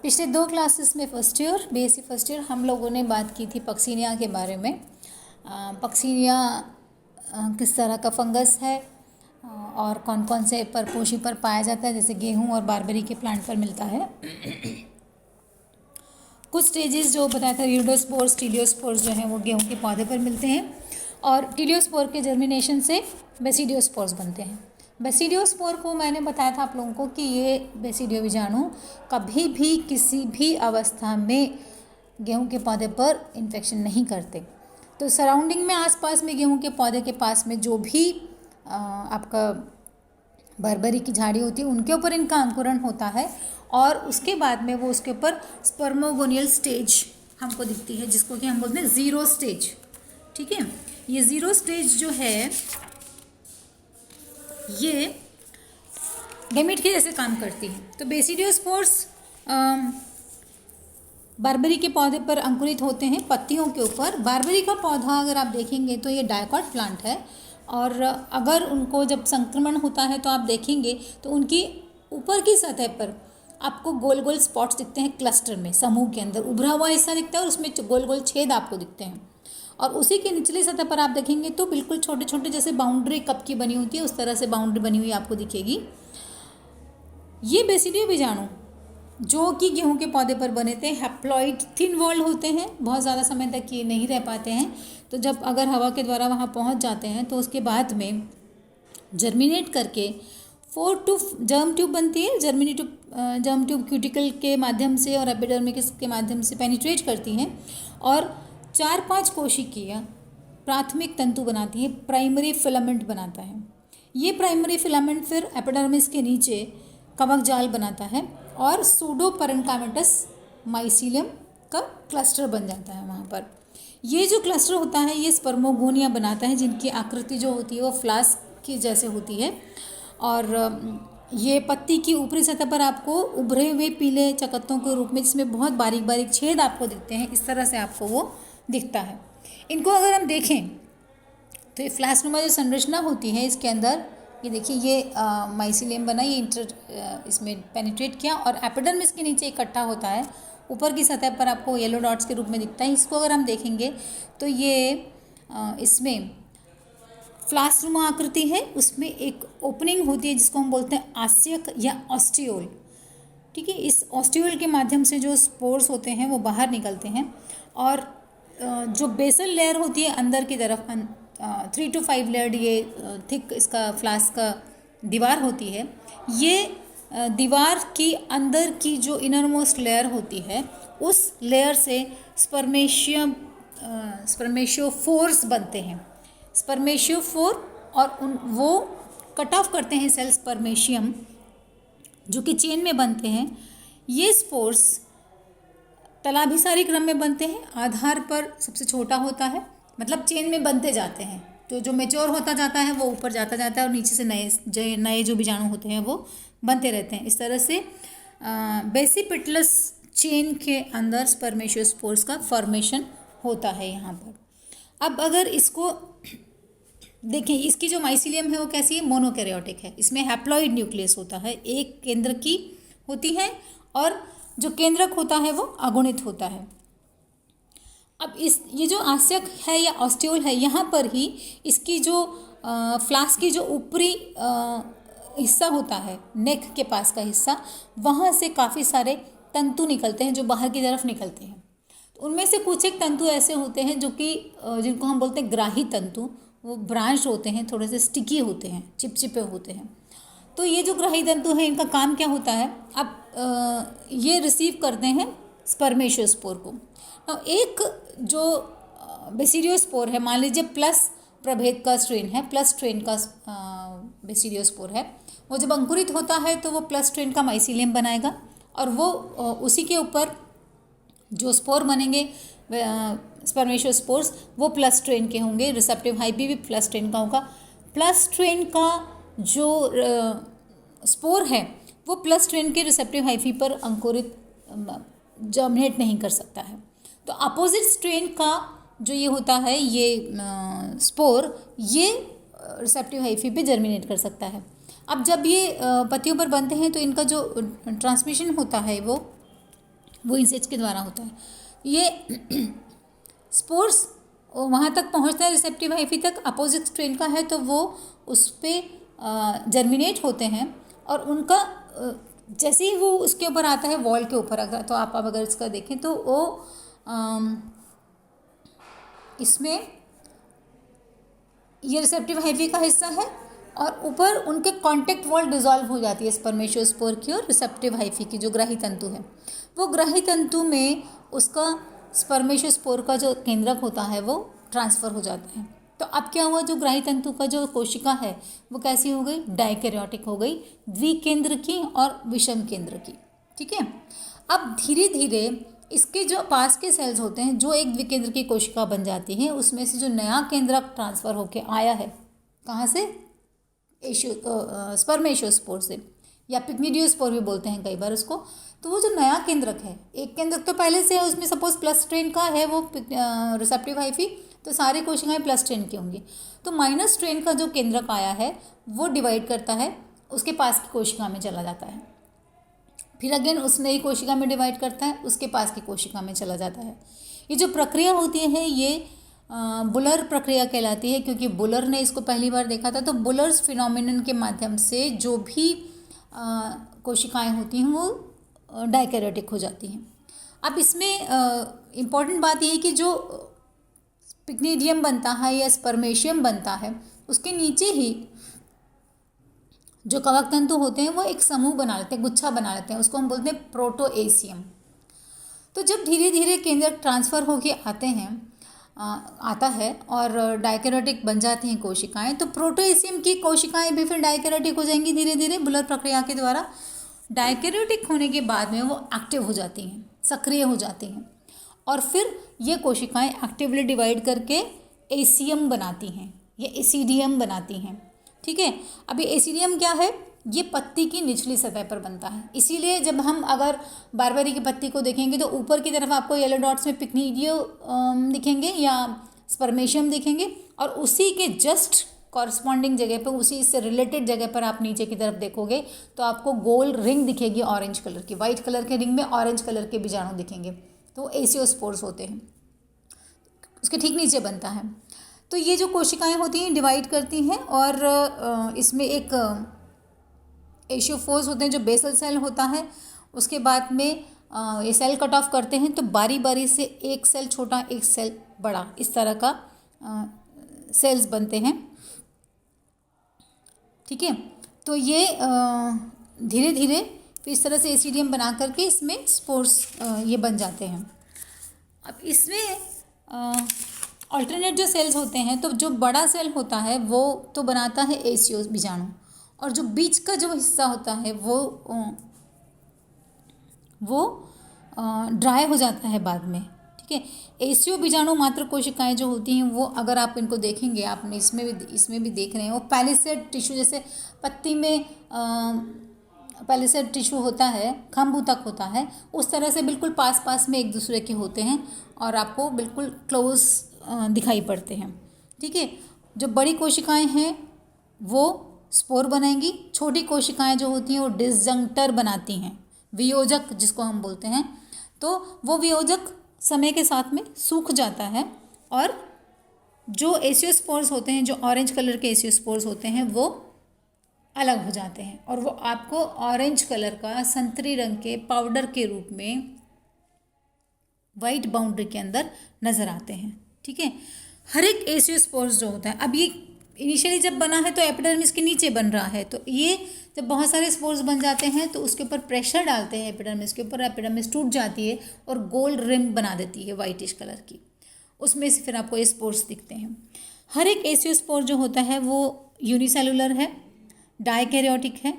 पिछले 2 क्लासेस में first year BSc first year हम लोगों ने बात की थी पक्सीनिया के बारे में। पक्सीनिया किस तरह का फंगस है और कौन कौन से परपोषी पर पाया जाता है, जैसे गेहूं और बारबेरी के प्लांट पर मिलता है। कुछ स्टेजेस जो बताया था, यूडोस्पोर्स टीलियोस्पोर्स जो हैं वो गेहूं के पौधे पर मिलते हैं और टीलियोस्पोर के जर्मिनेशन से बेसिडियोस्पोर्स बनते हैं। बेसिडियोस्पोर को मैंने बताया था आप लोगों को कि ये बेसिडियो बीजाणु कभी भी किसी भी अवस्था में गेहूं के पौधे पर इन्फेक्शन नहीं करते। तो सराउंडिंग में आसपास में गेहूं के पौधे के पास में जो भी आपका बरबरी की झाड़ी होती है उनके ऊपर इनका अंकुरण होता है और उसके बाद में वो उसके ऊपर स्पर्मोगोनियल स्टेज हमको दिखती है, जिसको कि हम बोलते हैं ज़ीरो स्टेज। ठीक है, ये ज़ीरो स्टेज जो है ये गैमीट के जैसे काम करती है। तो बेसिडियोस्पोर्स बारबेरी के पौधे पर अंकुरित होते हैं पत्तियों के ऊपर। बारबेरी का पौधा अगर आप देखेंगे तो ये डायकॉट प्लांट है और अगर उनको जब संक्रमण होता है तो आप देखेंगे तो उनकी ऊपर की सतह पर आपको गोल गोल स्पॉट्स दिखते हैं, क्लस्टर में समूह के अंदर उभरा हुआ हिस्सा दिखता है और उसमें गोल गोल छेद आपको दिखते हैं। और उसी के निचली सतह पर आप देखेंगे तो बिल्कुल छोटे छोटे जैसे बाउंड्री कप की बनी होती है उस तरह से बाउंड्री बनी हुई आपको दिखेगी। ये बेसिडियो बीजाणु जो कि गेहूं के पौधे पर बने थे हैप्लॉइड थिन वॉल्ड होते हैं, बहुत ज़्यादा समय तक ये नहीं रह पाते हैं। तो जब अगर हवा के द्वारा वहाँ पहुँच जाते हैं तो उसके बाद में जर्मिनेट करके 4 टू जर्म ट्यूब बनती है। जर्म ट्यूब क्यूटिकल के माध्यम से और एपिडर्मिस के माध्यम से पेनिट्रेट करती हैं और 4-5 कोशिकीय प्राथमिक तंतु बनाती है, प्राइमरी फिलामेंट बनाता है। ये प्राइमरी फिलामेंट फिर एपिडर्मिस के नीचे कवक जाल बनाता है और सूडो पैरेन्काइमेटस माइसीलियम का क्लस्टर बन जाता है वहाँ पर। ये जो क्लस्टर होता है ये स्पर्मोगोनिया बनाता है, जिनकी आकृति जो होती है वो फ्लास्क की जैसे होती है और ये पत्ती की ऊपरी सतह पर आपको उभरे हुए पीले चकत्तों के रूप में, जिसमें बहुत बारीक बारीक छेद आपको दिखते हैं, इस तरह से आपको वो दिखता है। इनको अगर हम देखें तो ये फ्लास्कनुमा जो संरचना होती है इसके अंदर ये देखिए, ये माइसीलियम बना, ये इसमें पेनिट्रेट किया और एपिडर्मिस के नीचे इकट्ठा होता है, ऊपर की सतह पर आपको येलो डॉट्स के रूप में दिखता है। इसको अगर हम देखेंगे तो ये इसमें फ्लास्कनुमा आकृति है, उसमें एक ओपनिंग होती है जिसको हम बोलते हैं आस्यक या ऑस्टियोल। ठीक है, इस ऑस्टियोल के माध्यम से जो स्पोर्स होते हैं वो बाहर निकलते हैं और जो बेसल लेयर होती है अंदर की तरफ 3 to 5 लेयर ये थिक इसका फ्लास्क का दीवार होती है। ये दीवार की अंदर की जो इनरमोस्ट लेयर होती है उस लेयर से स्पर्मेशियोफोर्स बनते हैं। स्पर्मेशियोफोर और वो कट ऑफ करते हैं सेल स्पर्मेशियम जो कि चेन में बनते हैं। ये स्पोर्स तलाभिसारी क्रम में बनते हैं, आधार पर सबसे छोटा होता है, मतलब चेन में बनते जाते हैं। तो जो मेच्योर होता जाता है वो ऊपर जाता जाता है और नीचे से नए जो बीजाणु होते हैं वो बनते रहते हैं। इस तरह से बेसिपिटलस चेन के अंदर स्पर्मेशियोस्पोर्स का फॉर्मेशन होता है यहाँ पर। अब अगर इसको देखें, इसकी जो माइसीलियम है वो कैसी है, मोनोकैरियोटिक है। इसमें हैप्लॉइड न्यूक्लियस होता है, एक केंद्र की होती है और जो केंद्रक होता है वो अगुणित होता है। अब ये जो आस्यक है या ऑस्टियोल है, यहाँ पर ही इसकी जो फ्लास्क की जो ऊपरी हिस्सा होता है, नेक के पास का हिस्सा, वहाँ से काफ़ी सारे तंतु निकलते हैं जो बाहर की तरफ निकलते हैं। तो उनमें से कुछ एक तंतु ऐसे होते हैं जो कि जिनको हम बोलते हैं ग्राही तंतु, वो ब्रांच होते हैं, थोड़े से स्टिकी होते हैं, चिपचिपे होते हैं। तो ये जो ग्राही तंतु है इनका काम क्या होता है, अब ये रिसीव करते हैं स्पर्मेशियोस्पोर को। एक जो बेसिडियोस्पोर है, मान लीजिए प्लस प्रभेद का स्ट्रेन है, प्लस स्ट्रेन का बेसिडियोस्पोर है, वो जब अंकुरित होता है तो वो प्लस स्ट्रेन का माइसीलियम बनाएगा और वो उसी के ऊपर जो स्पोर बनेंगे स्पर्मेशियोस्पोर्स वो प्लस स्ट्रेन के होंगे। रिसेप्टिव हाइपी भी प्लस स्ट्रेन का होगा। प्लस स्ट्रेन का जो स्पोर है वो प्लस स्ट्रेन के रिसेप्टिव हाइफी पर अंकुरित जर्मिनेट नहीं कर सकता है। तो अपोजिट स्ट्रेन का जो ये होता है ये स्पोर ये रिसेप्टिव हाइफी पे जर्मिनेट कर सकता है। अब जब ये पत्तियों पर बनते हैं तो इनका जो ट्रांसमिशन होता है वो वो इंसेक्ट्स के द्वारा होता है। ये स्पोर्स वहाँ तक पहुँचता है रिसेप्टिव हाइफी तक, अपोजिट स्ट्रेन का है तो वो उस पर जर्मिनेट होते हैं और उनका जैसे ही वो उसके ऊपर आता है वॉल के ऊपर, अगर तो आप अगर इसका देखें तो वो इसमें ये रिसेप्टिव हाइफी का हिस्सा है और ऊपर उनके कॉन्टेक्ट वॉल डिसॉल्व हो जाती है स्पर्मेशोस्पोर की और रिसेप्टिव हाइफी की जो ग्राही तंतु है, वो ग्राही तंतु में उसका स्पर्मेशोस्पोर का जो केंद्रक होता है वो ट्रांसफ़र हो जाता है। तो अब क्या हुआ, जो ग्राही तंतु का जो कोशिका है वो कैसी हो गई, डायकैरियोटिक हो गई, द्विकेंद्र की और विषम केंद्र की। ठीक है, अब धीरे धीरे इसके जो पास के सेल्स होते हैं जो एक द्विकेंद्र की कोशिका बन जाती है, उसमें से जो नया केंद्रक ट्रांसफ़र होके आया है, कहाँ से, स्पर्मेशोस्पोर से, या पिक्निडियोस्पोर भी बोलते हैं कई बार उसको। तो वो जो नया केंद्रक है, एक केंद्रक तो पहले से है, उसमें सपोज प्लस स्ट्रेन का है वो रिसेप्टिव हाइफी, तो सारी कोशिकाएं प्लस स्ट्रेन की होंगी। तो माइनस स्ट्रेन का जो केंद्रक आया है वो डिवाइड करता है, उसके पास की कोशिका में चला जाता है, फिर अगेन उस नई कोशिका में डिवाइड करता है, उसके पास की कोशिका में चला जाता है। ये जो प्रक्रिया होती है ये बुलर प्रक्रिया कहलाती है, क्योंकि बुलर ने इसको पहली बार देखा था। तो बुलर्स फिनोमिनन के माध्यम से जो भी कोशिकाएं होती हैं वो डायकैरियोटिक हो जाती हैं। अब इसमें इम्पॉर्टेंट बात ये है कि जो पिक्निडियम बनता है या स्पर्मेशियम बनता है, उसके नीचे ही जो कवक तंतु होते हैं वो एक समूह बना लेते हैं, गुच्छा बना लेते हैं, उसको हम बोलते हैं प्रोटोएसियम। तो जब धीरे धीरे केंद्रक ट्रांसफ़र होके आता है और डायकैरियोटिक बन जाती हैं कोशिकाएं, तो प्रोटोएसियम की कोशिकाएं भी फिर डायकैरियोटिक हो जाएंगी धीरे धीरे बुलर प्रक्रिया के द्वारा। डायकैरियोटिक होने के बाद में वो एक्टिव हो जाती हैं, सक्रिय हो जाती हैं, और फिर ये कोशिकाएं एक्टिवली डिवाइड करके एसियम बनाती हैं, ये एसिडियम बनाती हैं। ठीक है, अभी एसिडियम क्या है, ये पत्ती की निचली सतह पर बनता है। इसीलिए जब हम अगर बारबेरी की पत्ती को देखेंगे तो ऊपर की तरफ आपको येलो डॉट्स में पिक्निडियो दिखेंगे या स्पर्मेशियम दिखेंगे, और उसी के जस्ट कॉरस्पॉन्डिंग जगह पर, उसी से रिलेटेड जगह पर आप नीचे की तरफ देखोगे तो आपको गोल रिंग दिखेगी ऑरेंज कलर की, वाइट कलर के रिंग में ऑरेंज कलर के बीजाणु दिखेंगे, तो एसियोस्पोर्स होते हैं, उसके ठीक नीचे बनता है। तो ये जो कोशिकाएं होती हैं डिवाइड करती हैं, और इसमें एक एशियोफोर्स होते हैं जो बेसल सेल होता है, उसके बाद में ये सेल कट ऑफ करते हैं, तो बारी बारी से एक सेल छोटा एक सेल बड़ा, इस तरह का सेल्स बनते हैं। ठीक है, तो ये धीरे धीरे फिर इस तरह से एसिडियम बना करके इसमें स्पोर्स ये बन जाते हैं। अब इसमें अल्टरनेट जो सेल्स होते हैं, तो जो बड़ा सेल होता है वो तो बनाता है एसियो बीजाणु, और जो बीच का जो हिस्सा होता है वो ड्राई हो जाता है बाद में। ठीक है, एसियो बीजाणु मात्र कोशिकाएं जो होती हैं वो, अगर आप इनको देखेंगे, आपने इसमें भी देख रहे हैं, वो पैलिसेड टिश्यू, जैसे पत्ती में पैलिसेड टिश्यू होता है, खम्भ तक होता है, उस तरह से बिल्कुल पास पास में एक दूसरे के होते हैं और आपको बिल्कुल क्लोज दिखाई पड़ते हैं। ठीक है, जो बड़ी कोशिकाएं हैं वो स्पोर बनाएंगी, छोटी कोशिकाएं जो होती हैं वो डिसजंक्टर बनाती हैं, वियोजक जिसको हम बोलते हैं। तो वो वियोजक समय के साथ में सूख जाता है, और जो एसियोस्पोर्स होते हैं, जो ऑरेंज कलर के एसियोस्पोर्स होते हैं, वो अलग हो जाते हैं, और वो आपको ऑरेंज कलर का संतरी रंग के पाउडर के रूप में वाइट बाउंड्री के अंदर नज़र आते हैं। ठीक है, हर एक एसियोस्पोर्स जो होता है, अब ये इनिशियली जब बना है तो एपिडर्मिस के नीचे बन रहा है, तो ये जब बहुत सारे स्पोर्स बन जाते हैं तो उसके ऊपर प्रेशर डालते हैं एपिडर्मिस के ऊपर, एपिडर्मिस टूट जाती है और गोल रिम बना देती है वाइटिश कलर की, उसमें से फिर आपको ये स्पोर्स दिखते हैं। हर एक एसियोस्पोर जो होता है वो यूनिसेलुलर है, डायकैरियोटिक है,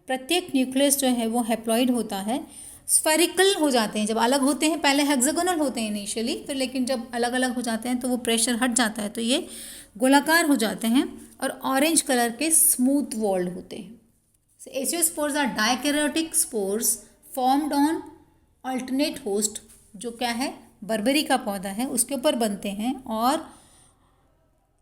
प्रत्येक न्यूक्लियस जो है वो हैप्लॉइड होता है, स्फेरिकल हो जाते हैं जब अलग होते हैं, पहले हेक्सागोनल होते हैं इनिशियली, फिर लेकिन जब अलग अलग हो जाते हैं तो वो प्रेशर हट जाता है तो ये गोलाकार हो जाते हैं और ऑरेंज कलर के स्मूथ वॉल्ड होते हैं। Aeciospores are dikaryotic spores formed on alternate host, जो क्या है, बर्बेरी का पौधा है, उसके ऊपर बनते हैं, और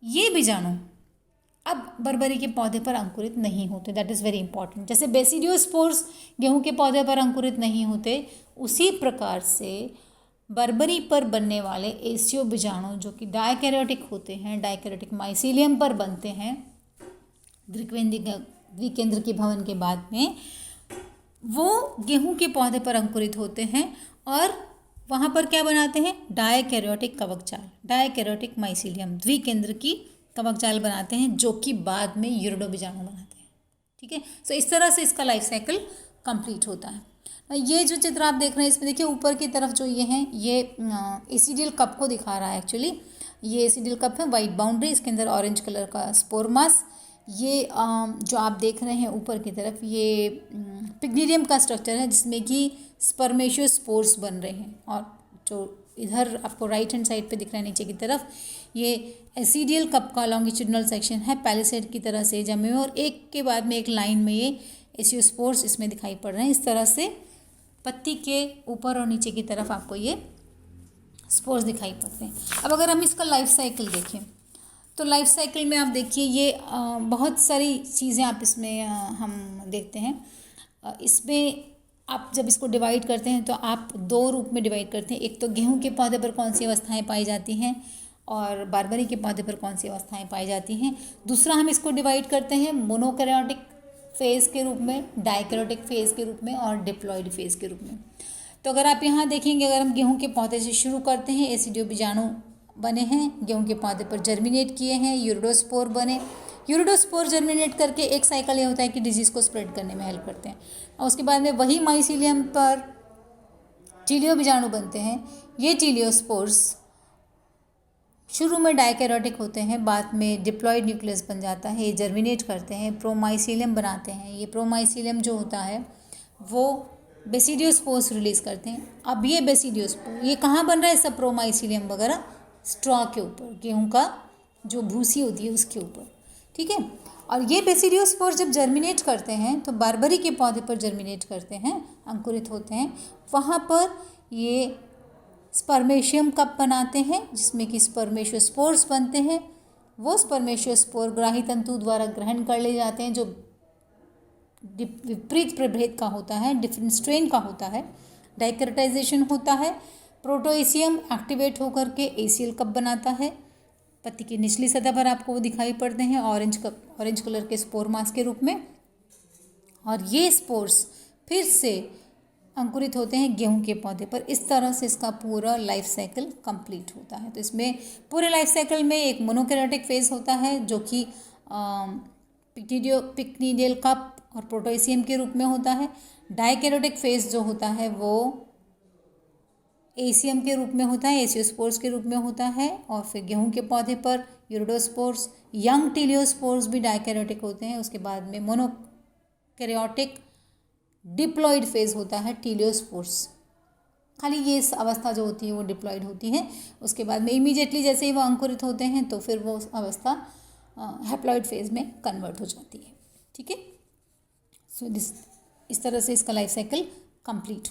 ये बीजाणु अब बर्बरी के पौधे पर अंकुरित नहीं होते, दैट इज़ वेरी इंपॉर्टेंट। जैसे बेसिडियोस्पोर्स गेहूं के पौधे पर अंकुरित नहीं होते, उसी प्रकार से बर्बरी पर बनने वाले एसियो बीजाणु जो कि डायकैरियोटिक होते हैं, डायकैरियोटिक माइसीलियम पर बनते हैं द्विकेंद्रकी भवन के बाद में, वो गेहूं के पौधे पर अंकुरित होते हैं और वहाँ पर क्या बनाते हैं, डायकैरियोटिक कवक जाल, डायकैरियोटिक माइसीलियम द्विकेंद्रकी कवक जाल बनाते हैं, जो कि बाद में यूरिडो बीजाणु बनाते हैं। ठीक है, सो इस तरह से इसका लाइफ साइकिल कंप्लीट होता है। ये जो चित्र आप देख रहे हैं इसमें देखिए ऊपर की तरफ जो ये हैं, ये एसिडियल कप को दिखा रहा है। एक्चुअली ये एसिडियल कप है, वाइट बाउंड्री, इसके अंदर ऑरेंज कलर का स्पोर मास। ये जो आप देख रहे हैं ऊपर की तरफ, ये पिग्नीडियम का स्ट्रक्चर है जिसमें कि स्पर्मेशियोस्पोर्स बन रहे हैं। और जो इधर आपको राइट हैंड साइड पे दिख रहा है नीचे की तरफ, ये एसिडियल कप का लॉन्गिट्यूडिनल सेक्शन है, पैलिसेड की तरह से जमे हुए, और एक के बाद में एक लाइन में ये एसियोस्पोर्स इसमें दिखाई पड़ रहे हैं। इस तरह से पत्ती के ऊपर और नीचे की तरफ आपको ये स्पोर्स दिखाई पड़ते हैं। अब अगर हम इसका लाइफ साइकिल देखें तो लाइफ साइकिल में आप देखिए ये बहुत सारी चीज़ें आप इसमें हम देखते हैं। इसमें आप जब इसको डिवाइड करते हैं तो आप दो रूप में डिवाइड करते हैं। एक तो गेहूं के पौधे पर कौन सी अवस्थाएं पाई जाती हैं और बारबरी के पौधे पर कौन सी अवस्थाएं पाई जाती हैं। दूसरा हम इसको डिवाइड करते हैं मोनोकैरियोटिक फेज़ के रूप में, डाइकैरियोटिक फेज़ के रूप में और डिप्लॉइड फेज़ के रूप में। तो अगर आप यहाँ देखेंगे, अगर हम गेहूं के पौधे से शुरू करते हैं, एसिडियो बीजाणु बने हैं, गेहूं के पौधे पर जर्मिनेट किए हैं, यूरिडोस्पोर बने। यूरिडोस्पोर जर्मिनेट करके एक साइकिल ये होता है कि डिजीज़ को स्प्रेड करने में हेल्प करते हैं, और उसके बाद में वही माइसीलियम पर टीलियो बीजाणु बनते हैं। ये टीलियोस्पोर्स शुरू में डायकैरियोटिक होते हैं, बाद में डिप्लॉइड न्यूक्लियस बन जाता है, ये जर्मिनेट करते हैं, प्रोमाइसीलियम बनाते हैं। ये प्रोमाइसीलियम जो होता है वो बेसिडियोस्पोर्स रिलीज़ करते हैं। अब ये बेसिडियोस्पोर ये कहाँ बन रहा है, सब प्रोमाइसीलियम वगैरह स्ट्रॉ के ऊपर, गेहूं का जो भूसी होती है उसके ऊपर। ठीक है, और ये बेसिडियोस्पोर जब जर्मिनेट करते हैं तो बारबरी के पौधे पर जर्मिनेट करते हैं, अंकुरित होते हैं, वहाँ पर ये स्पर्मेशियम कप बनाते हैं जिसमें कि स्पर्मेशियोस्पोर्स बनते हैं। वो स्पर्मेशियोस्पोर ग्राही तंतु द्वारा ग्रहण कर ले जाते हैं, जो विपरीत प्रभेद का होता है, डिफरेंट स्ट्रेन का होता है, डाइकैरियोटाइजेशन होता है। प्रोटोएसियम एक्टिवेट होकर के एसियल कप बनाता है। पत्ती की निचली सतह पर आपको वो दिखाई पड़ते हैं ऑरेंज कलर के स्पोर मास के रूप में, और ये स्पोर्स फिर से अंकुरित होते हैं गेहूं के पौधे पर। इस तरह से इसका पूरा लाइफ साइकिल कंप्लीट होता है। तो इसमें पूरे लाइफ साइकिल में एक मोनोकैरियोटिक फेज होता है जो कि पिक्नीडियल कप और प्रोटोएसियम के रूप में होता है। डाइकैरियोटिक फेज जो होता है वो एसियम के रूप में होता है, एसियोस्पोर्स के रूप में होता है। और फिर गेहूं के पौधे पर यूरिडोस्पोर्स, यंग टीलियोस्पोर्स भी डाइकैरियोटिक होते हैं। उसके बाद में मोनोकैरियोटिक डिप्लॉइड फेज होता है, टीलियोस्पोर्स खाली ये इस अवस्था जो होती है वो डिप्लॉइड होती है। उसके बाद में इमीडिएटली जैसे ही वो अंकुरित होते हैं तो फिर वो अवस्था हैप्लॉइड फेज में कन्वर्ट हो जाती है। ठीक है, सो इस तरह से इसका लाइफ साइकिल कंप्लीट